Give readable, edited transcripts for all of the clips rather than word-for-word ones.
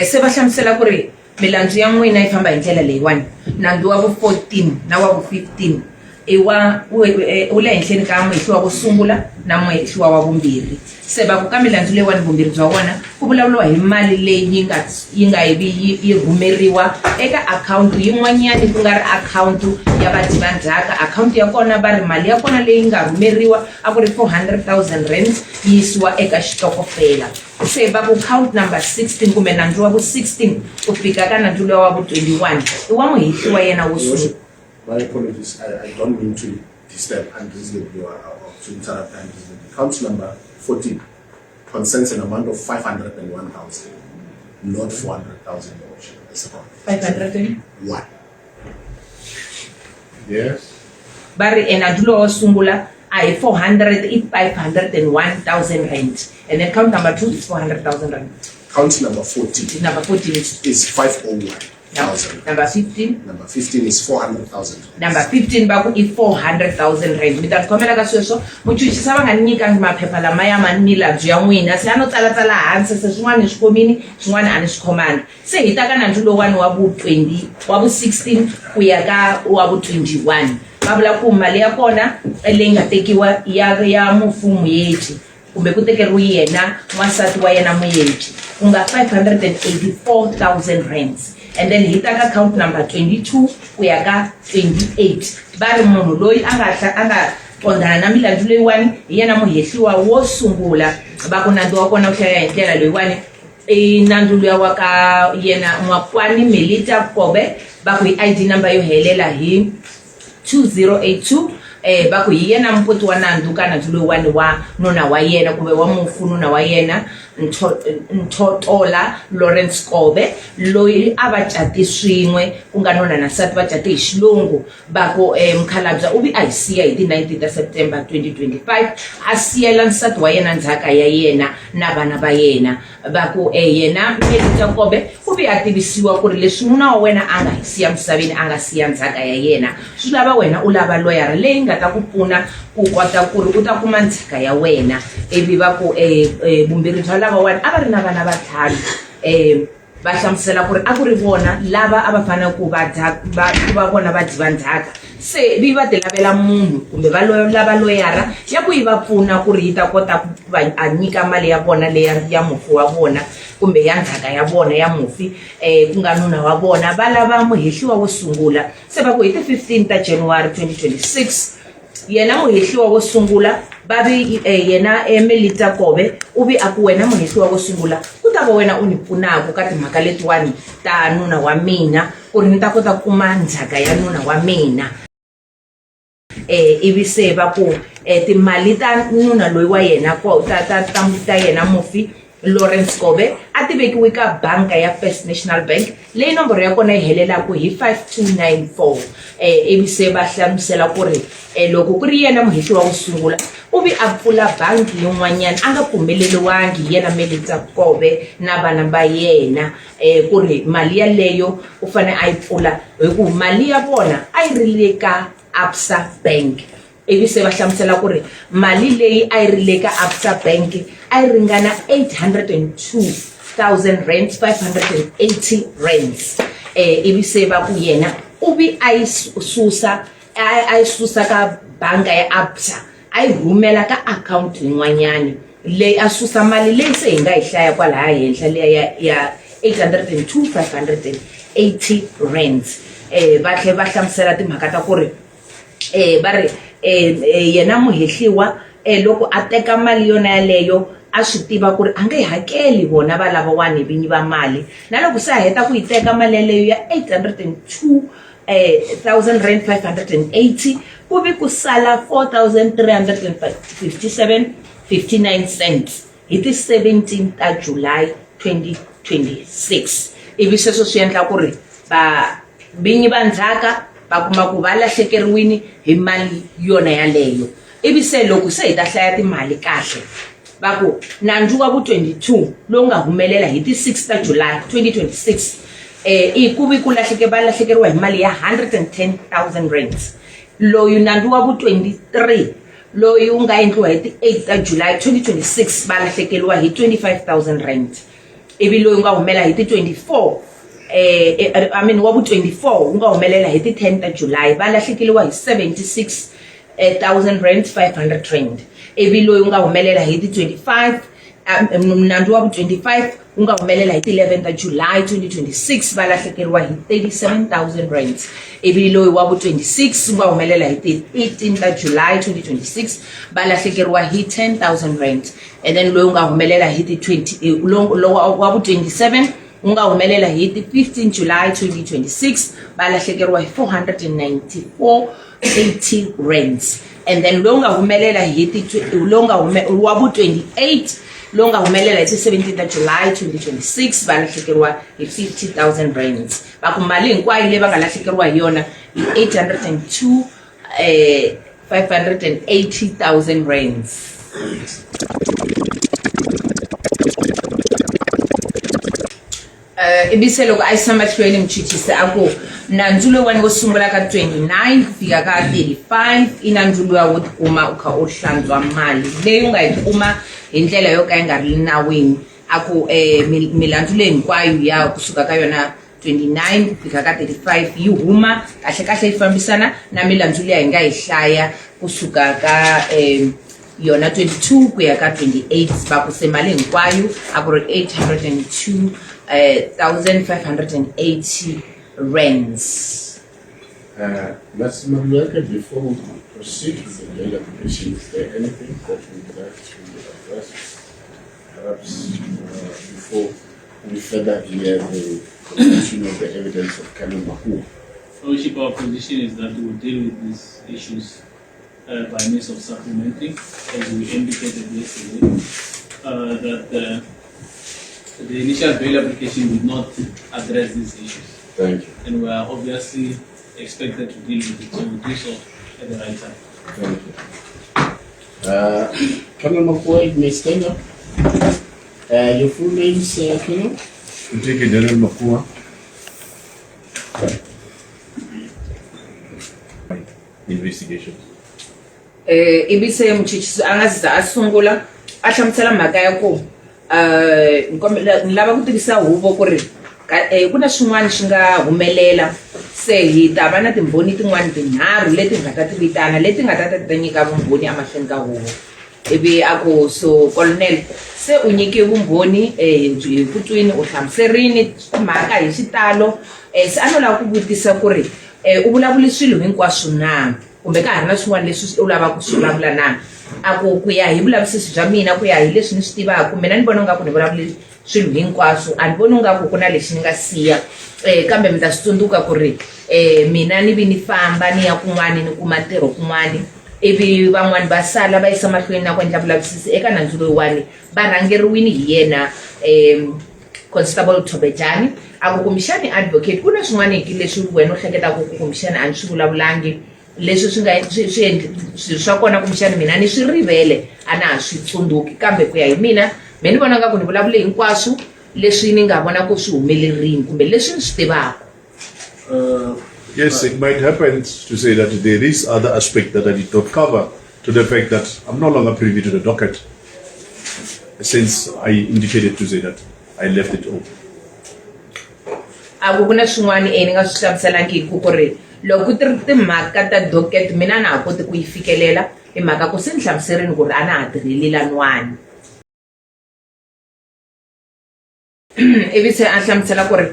se va hlamusela ku ri milandzu ya n'wina yi famba hi ndlela leyiwani. Nandzu wa vu 14 na wa vu 15 wu le henhleni ka muhehliwa wo sungula na muhehliwa wa vumbirhi. Se va ku ka milandzu leyiwani vumbirhi bya wona ku vulavuriwa hi mali leyi yi nga yi rhumeriwa eka akhawunti yin'wanyani ku nga ri akhawunti ya vadivandzhaka. Akhawunti ya kona va ri mali ya kona leyi nga rhumeriwa a ku ri 400,000 rands yi yisiwa eka xitokofela. Se va ku count number 16 kumbe nandzu wa vu 16 ku fika ka nandzu lowa wa vu 21 i wa muhehliwa yena wo sungula. My apologies, I don't mean to disturb unreasonably or to interrupt unreasonably. Count number 14 concerns an amount of 501,000, not 400,000. 501. Yes. Bari nandzu lowa wo sungula I 501,000 rands, and then count number 2 is 400,000 rands. Count number 14. Number 14 is 501,000. Number 15. Number 15 is 400,000. Number 15 baku i 400,000 rands. Mi ta khomela ka sweswo muchuchisa va nga nyikangi maphepha lama ya milandzu ya n'wina se ano tsala hansi se swin'wana ni swi khomini swin'wana a ni swi khomani. Se hi ta ka nandzu lowani wa vu 16 ku ya ka wa vu 21. Va vula ku mali ya kona leyi nga tekiwa ya mufumu yeji kumbe ku tekeriwa yena n'wansati wa yena muyeji ku nga 584,000 rands. And then hit account number 22 ku ya ka 28 va ri munhu loyi a nga qondana na milandzu leyiwani hi yena muhehliwa wo sungula. Va ku nandzu wa kona wu hlaya hi ndlela leyiwani i nandzu luya wa ka yena Nwakwani Melita Kobe. Va ku hi ID number yo helela hi 2082. Va ku hi yena mupoti wa nandzu ka nandzu loyiwani wa nuna wa yena kumbe wa mufu nuna wa yena Nthotola Lawrence Kobe loyi a va cati swin'we ku nga nuna na nsati va cati hi xilungu. Va ku mkhalabye u vi a hi siya hi ti 19 ta September 2025 a siyela nsati wa yena ndzhaka ya yena na vana va yena. Va ku yena Melita Kobe u vi a tivisiwa ku ri leswi nuna wa wena a nga hi siya misaveni a nga siya ndzhaka ya yena swi lava wena u lava loyara leyi nga ta ku pfuna ku kota ku ri u ta kuma ndzhaka ya wena. Ivi va ku vumbirhi bya lava wani a va ri na vana va 5 va hlamusela ku ri a ku ri vona lava a va fanele ku va vona va dyiva ndzhaka. Se vi va ti lavela munhu kumbe va lava loyara ya ku yi va pfuna ku ri yi ta kota ku a nyika mali ya vona leya ya mufi wa vona kumbe ya ndzhaka ya vona ya mufi ku nga nuna wa vona. Va lava muhehliwa wo sungula. Se va ku hi ti 15 ta January 2026 yena muhehliwa wo sungula va vi yena Melita Kobe u vi a ku wena muhehliwa wo sungula ku ta va wena u ni pfunaka ka timhaka letiwani ta nuna wa mina ku ri ni ta kota ku kuma ndzhaka ya nuna wa mina. Ivi se va ku timali ta nuna loyi wa yena ta yena mufi Lawrence Kobe a ti vekiwi ka banka ya First National Bank leyi nomboro ya kona yi helelaku hi 5294. Ivi se va hlamusela ku ri loko ku ri yena muhehliwa wo sungula u vi a pfula banki yin'wanyana a nga pfumeleliwangi yena Melita Kobe na vana va yena ku ri mali yaleyo u fanele a yi pfula hi ku mali ya vona a yi ri le ka Absa Bank. Ivi se va hlamusela ku ri mali leyi a yi ri le ka Absa Bank a yi ringana 802,000 rands 580 rands. Ivi se va ku yena u vi a yi susa ka banka ya Absa a yi rhumela ka akhawunti yin'wanyani leyi a susa mali leyi se hi nga yi hlaya kwalaha henhla leya ya 802,580 rands. Va tlhe va hlamusela timhaka ta ku ri va ri yena muhehliwa loko a teka mali yona yaleyo a swi tiva ku ri a nga yi hakeli vona va lavawani vinyi va mali na loko se a heta ku yi teka mali yaleyo ya 802,000 rand 580 ku vi ku sala 4,357.59 cents hi ti 17 ta July 2026. Ivi sweswo swi endla ku ri vinyi va ndzhaka va kuma ku va lahlekeriwini hi mali yona yaleyo. Ivi se loko se hi ta hlaya timali kahle va ku nandzu wa vu 22 lowu nga humelela hi ti 6 ta July 2026 i ku vi ku lahlekeriwa hi mali ya 110,000 rands. Loyu nandzu wa vu 23 loyi wu nga endliwa hi ti 8 ta July 2026 va lahlekeriwa hi 25,000 rands. ivi loyi u nga humela hi ti 24 I mean wa vu 24 u nga humelela hi ti 10 ta July va lahlekeliwa hi 76,000 rand 500 rand. Ivi loyi u nga humelela hi ti 25 nandzu wa vu 25 u nga humelela hi ti 11 ta July 2026 va lahlekeriwa hi 37,000 rand. Ivi loyi wa vu 26 u nga humelela hi ti 18 ta July 2026 va lahlekeriwa hi 10,000 rand. And then loyi u nga humelela hi ti 20 wa vu 27 u nga humelela hi ti 15 July 2026 va lahlekeriwa hi 494.80 rands. And then loyi u nga humelela hi ti wa vu 28 loyi nga humelela hi ti 17 ta July 2026 va lahlekeriwa hi 50,000 rands. Va ku mali hinkwayo leyi va nga lahlekeriwa hi yona hi 580,000 rands. Ibise loko a yisa mahlweni Mchuchisi a ku nandzu lowuwani wo sungula ka 29 fika ka 35 i nandzu luwa wo tikuma u kha u hlantswa mali leyi u nga yi kuma hi ndlela yo ka yi nga ri nawini. A ku milandzu leyi hinkwayo ya kusuka ka yona 29 fika ka 35 yi huma kahle kahle yi fambisana na milandzu leyi hi nga yi hlaya kusuka ka yona 22 ku ya ka 28 va ku se mali hinkwayo a ku ri 802,580 rands. Ms. Madueke, before we proceed with the bail application, is there anything that we would like to address? Perhaps before we further hear the conclusion of the evidence of Colonel Makua. Lordship, our position is that we will deal with these issues by means of supplementary, as we indicated yesterday, that the initial bail application did not address these issues. Thank you. And we are obviously expected to deal with it, so we do so at the right time. Thank you. Colonel Makua, you may stand up. Your full name, Colonel? Lieutenant General Makua. Investigation. Ibise Mchuchisi angaziza asungula a hlamusela mhaka ya ku ni lava ku tivisa huvo ku ri ku na swin'wana swi nga humelela se hi ta va na timbhoni tin'wana tinharhu leti nga ta tivitana leti nga ta nyika vumbhoni emahlweni ka huvo. Ivi a ku so colonel se u nyike vumbhoni hi ku twini u hlamuserini mhaka hi xitalo se a no lava ku vutisa ku ri u vulavule swilo hinkwaswo na kumbe ka ha ri na swin'wana leswi u lavaka ku swi vulavula na. A ku ya hi vulavisisi bya mina ku ya hi leswi ni swi tivaka kumbe na ni vona ngaku ni vulavule swilo hinkwaswo a ni voni ngaku ku na lexi ni nga siya kambe mi ta swi tsundzuka ku ri mina ni vi ni famba ni ya kun'wana ni kuma ntirho kun'wana ivi van'wani va sala va yisa mahlweni na ku endla vulavisisi eka nandzu loyiwani va rhangeriwini hi yena Constable Thobejani. A ku kumbexani advocate ku na swin'wana leswi wena u hleketaka ku kumbexani a ni swi vulavulangi leswi swi nga swilo swa kona kumbexani mina ni swi rivele a na ha swi tsundzuki kambe ku ya hi mina me ni vona nga ku ni vulavule hinkwaswo leswi ni nga vona ku swi humelerini kumbe leswi ni swi tivaka. Yes, it might happen to say that there is other aspect that I did not cover, to the fact that I'm no longer privy to the docket, since I indicated to say that I left it open. A ku na swin'wana ni nga swi hlamuselangi ku ri loko ti ri timhaka ta docket mina na ha koti ku yi fikelela hi mhaka ku se ni hlamuserini ku ri a na ha tirheli lan'wani. Ivi se a hlamusela ku ri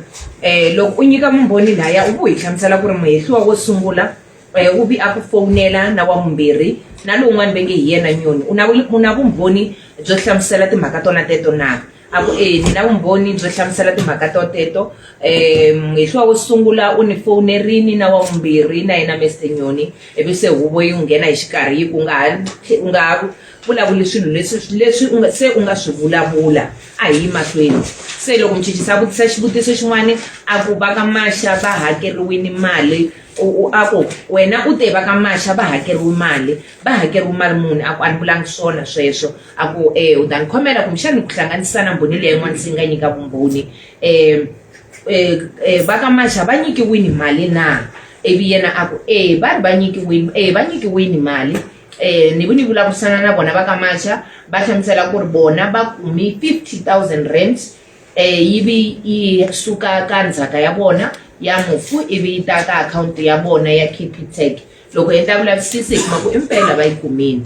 loko u nyika vumbhoni laya u vu hi hlamusela ku ri muhehliwa wo sungula u vi a ku fowunela na wa vumbirhi na lowun'wana ve nge hi yena nyoni u na vumbhoni byo hlamusela timhaka tona teto na. A ku ni na vumbhoni byo hlamusela timhaka teto muhehliwa wo sungula u ni fowunerini na wa vumbirhi na yena Mr Nyoni ivi se huvo yi nghena hi xikarhi yi ku nga vulavuli swilo leswi se u nga swi vulavula a hi mahlweni. Se loko Mchuchisi a vutisa xivutiso xin'wana a ku va ka Masha va hakeriwini mali a ku wena u te va ka Masha va hakeriwi mali muni a ku a ni vulangi swona sweswo a ku u ta ni khomela kumbexani ku hlanganisa na mbhoni leyi yin'wana se nga nyika vumbhoni va ka Masha va nyikiwini mali na. Ivi yena a ku va nyikiwini mali ni vi ni vulavurisana na vona va ka Masha va hlamusela ku ri vona va kumi 50,000 rand yivi yi suka ka ndzhaka ya vona ya mufu ivi yi ta ka akhawunti ya vona ya Capitec. Loko hi ta vulavisisi hi kuma ku impela va yi kumile.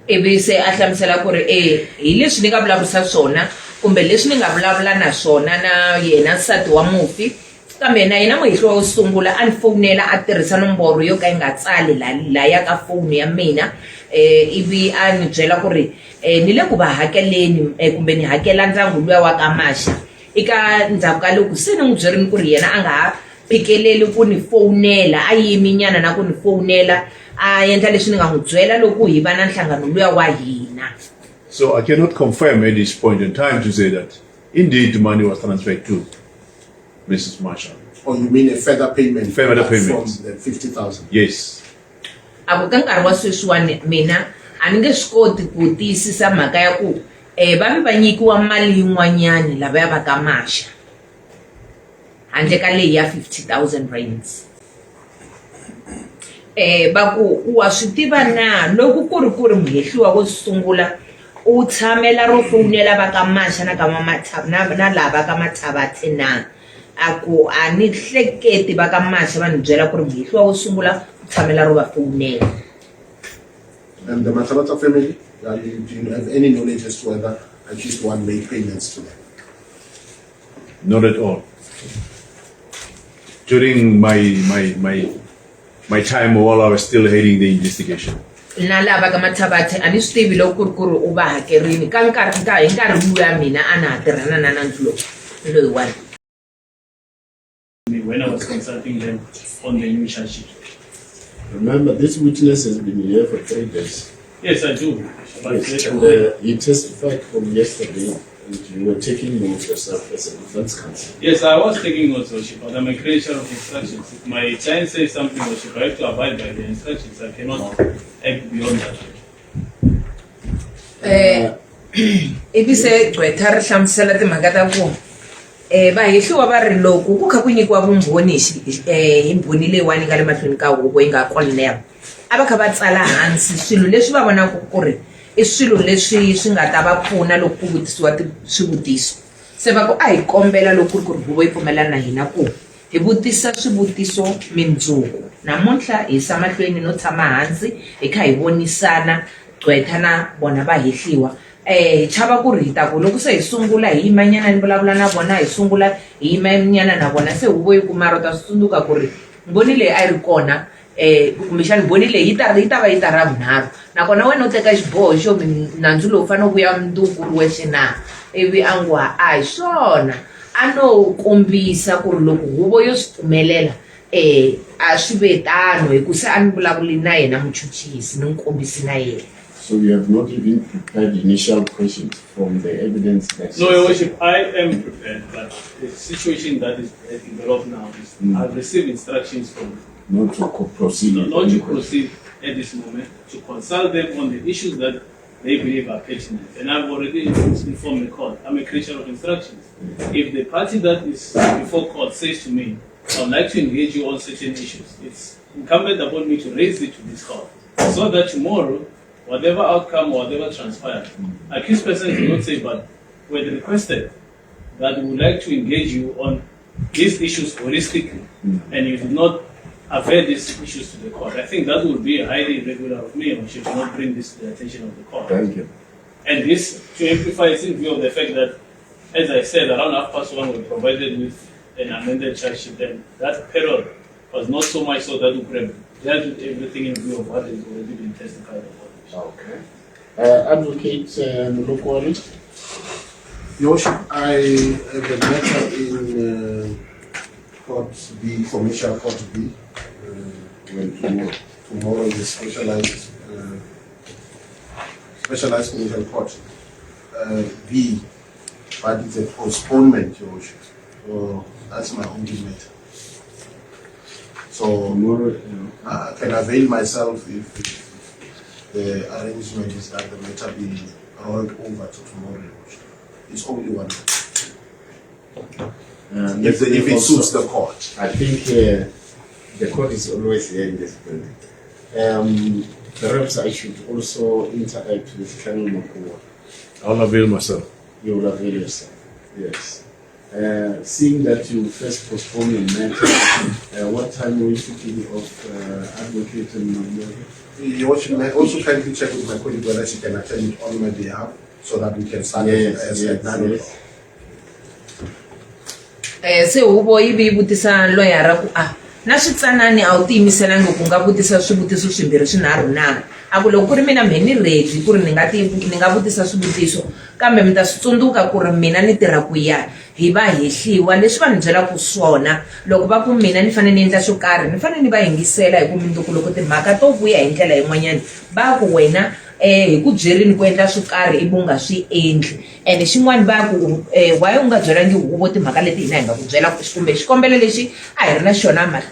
Ivi se a hlamusela ku ri hi leswi ni nga vulavurisa swona kumbe leswi ni nga vulavula na swona na yena nsati wa mufi, kambe na yena muhehliwa wo sungula a ni fonela a tirhisa nomboro yo ka yi nga tsali laya ka foni ya mina. Ivi a ni byela ku ri ni le ku va hakeleni kumbe ni hakela ndyangu luya wa ka Masha. Eka ndzhaku ka loko se ni n'wi byerini ku ri yena a nga ha phikeleli ku ni fonela, a yiminyana na ku ni fonela a endla leswi ni nga n'wi byela loko hi va na nhlangano luya wa hina. So I cannot confirm at this point in time to say that indeed money was transferred to Mrs. Marshall. Or you mean a further payment? Further from payment. the 50,000? Yes. A ku ka nkarhi wa sweswiwani mina a ni nge swi koti ku tiyisisa mhaka ya ku va vi va nyikiwa mali yin'wanyani lavaya va ka Masha handle ka leyi ya 50,000 rands. Va ku wa swi tiva na loko ku ri muhehliwa wo sungula u tshamela ro fonela va ka Masha na ka na lava ka Mathabathe na a ku a ni hleketi va ka Masha va ni byela ku ri muhehliwa wo sungula u tshamela ro va fonela. And the Mathabathe family, do you have any knowledge as to whether at least one made payments to them? Not at all. During my time while I was still heading the investigation. Na lava ka Mathabathe a ni swi tivi loko ku ri u va hakerini ka hi nkarhi luya mina a na ha tirhana na nandzu loyiwani. When I was consulting them on the new charge sheet. Remember, this witness has been here for 3 days. Yes, I do. But Yes, and he testified from yesterday, and you were taking notes yourself as a defense counsel. yes, I was taking notes, Worship, but I'm a creature of instructions. If my client says something, Worship, I have to abide by the instructions. I cannot act beyond that. Ivi se gqwetha ri hlamusela timhaka ta ku vahehliwa va ri loko ku kha ku nyikiwa vumbhoni hi mbhoni leyiwani ka le mahlweni ka huvo yi nga kwaleyo a va kha va tsala hansi swilo leswi va vonaka ku ri I swilo leswi swi nga ta va pfuna loko ku vutisiwa swivutiso. Se va ku a hi kombela loko ku ri huvo yi pfumelana na hina ku hi vutisa swivutiso mindzuku. Namuntlha hi yisa mahlweni no tshama hansi hi kha hi vonisana gqwetha na bona vahehliwa. Chava ku ri hi ta ku loko se hi sungula hi yimanyana ni vulavula na vona hi sungula hi yimanyana na vona se huvo yi kuma ro ta tsundzuka ku ri mbhoni leyi a yi ri kona kumbexani mbhoni leyi yi ta va yi ta ra vunharhu nakona wena u teka xiboho xo nandzu lowu fanele ku ya mundzuku ri wexe na ivi a ngwa a hi swona a no kombisa ku ri loko huvo yo swi pfumelela a swi ve tano hi ku se a ni vulavuli na yena muchuchisi ni n'wi kombisi na yena. So you have not even prepared initial questions from the evidence that... No, Your Worship, I am prepared, but the situation that is developed now is I've received instructions from not to proceed. not to proceed at this moment, to consult them on the issues that they believe are pertinent. And I've already informed the court. I'm a creature of instructions. If the party that is before court says to me, I would like to engage you on certain issues, it's incumbent upon me to raise it to this court, so that tomorrow, whatever outcome or whatever transpires, accused person will not say, but we had requested that we would like to engage you on these issues holistically, and you did not avail these issues to the court. I think that would be highly irregular of me, and should not bring this to the attention of the court. Thank you. And this, to amplify, is in view of the fact that, as I said, around 1:30 we were provided with an amended charge sheet, and that period was not so much so that we could have dealt with everything in view of what has already been testified about. Okay. Advocate Mulukwali. Your Worship, I have a matter in Court B, Commercial Court B. Tomorrow is a specialized commercial court B, but it's a postponement, Your Worship. So that's my only matter. So Tomorrow, I can avail myself if the arrangement is that the matter be rolled over to tomorrow. It's only one. If it suits the court. I think the court is always here in this building. Perhaps I should also interact with Colonel Makua. I'll avail myself. You will avail yourself. Yes. Seeing that you first postponed the matter, what time were you thinking of Advocate and Your Worship, may I also kindly check with my colleague whether she can attend it on my behalf so that we can start as yes. Se huvo yi vutisa loyara ku na switsanani a wu tiyimiselangi ku nga vutisa swivutiso swimbirhi swinharhu na a ku loko ku ri mina me ni ready ku ri ni nga vutisa swivutiso kambe mi ta swi tsundzuka ku ri mina ni tirha ku ya hi va hehliwa leswi va ni byelaka swona loko va ku mina ni fanele ni endla swo karhi ni fanele ni va yingisela hi ku mindzuku loko timhaka to vuya hi ndlela yin'wanyana va ku wena hi ku byerini ku endla swo karhi ivi u nga swi endli ene xin'wana va ku why u nga byelangi huvo timhaka leti hina hi nga ku byela kumbe xikombelo lexi a hi ri na xona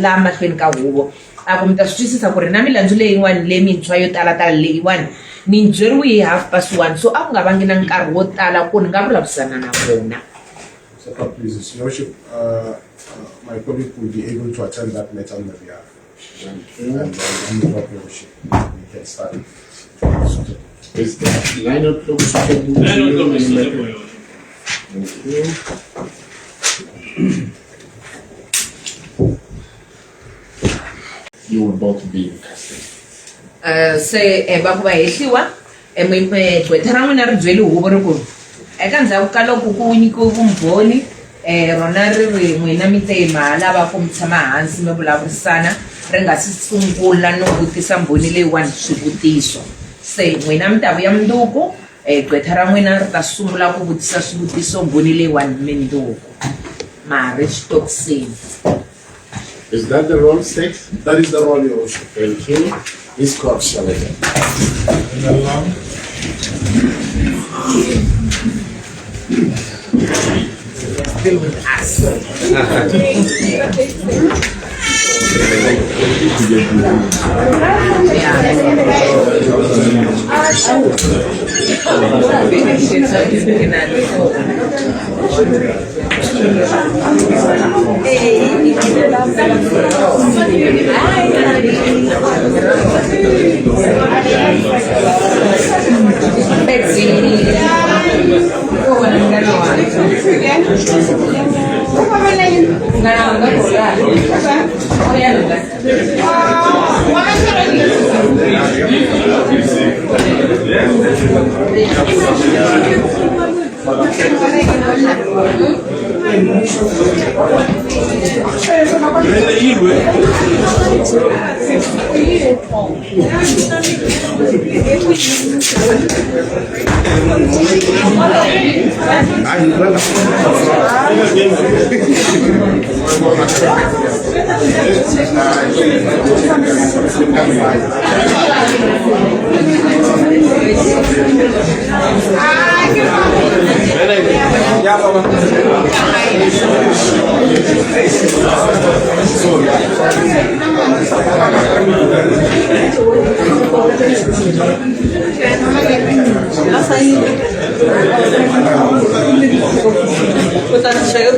laha mahlweni ka huvo a ku mi ta swi twisisa ku ri na milandzu leyin'wani lemintshwa yo talatala leyiwani ni byeriwe hi 1:30 so a ku nga vangi na nkarhi wo tala ku ni nga vulavurisana na vona. Please, Your Worship, my colleague will be able to attend that matter on my behalf. And on the Your Worship, we can start. Is the 9 o'clock scheduled? 9 o'clock is suitable, Your Worship. Thank you. You will both be in custody. Se va ku va hehliwa gqwetha ra n'wina ri byeli huvo ri ku eka ndzhaku ka loko ku nyikiwe vumbhoni rona ri ri n'wina mi te ma lava ku mi tshama hansi mi vulavurisana ri nga si sungula no vutisa mbhoni leyiwani swivutiso se n'wina mi ta vuya mundzuku gqwetha ra n'wina ri ta sungula ku vutisa swivutiso mbhoni leyiwani mindzuku mari xitokiseni. Is that the role, Six? That is the role, Your Worship. Thank you. Miss Cox, shall I get? Still with us. Chega,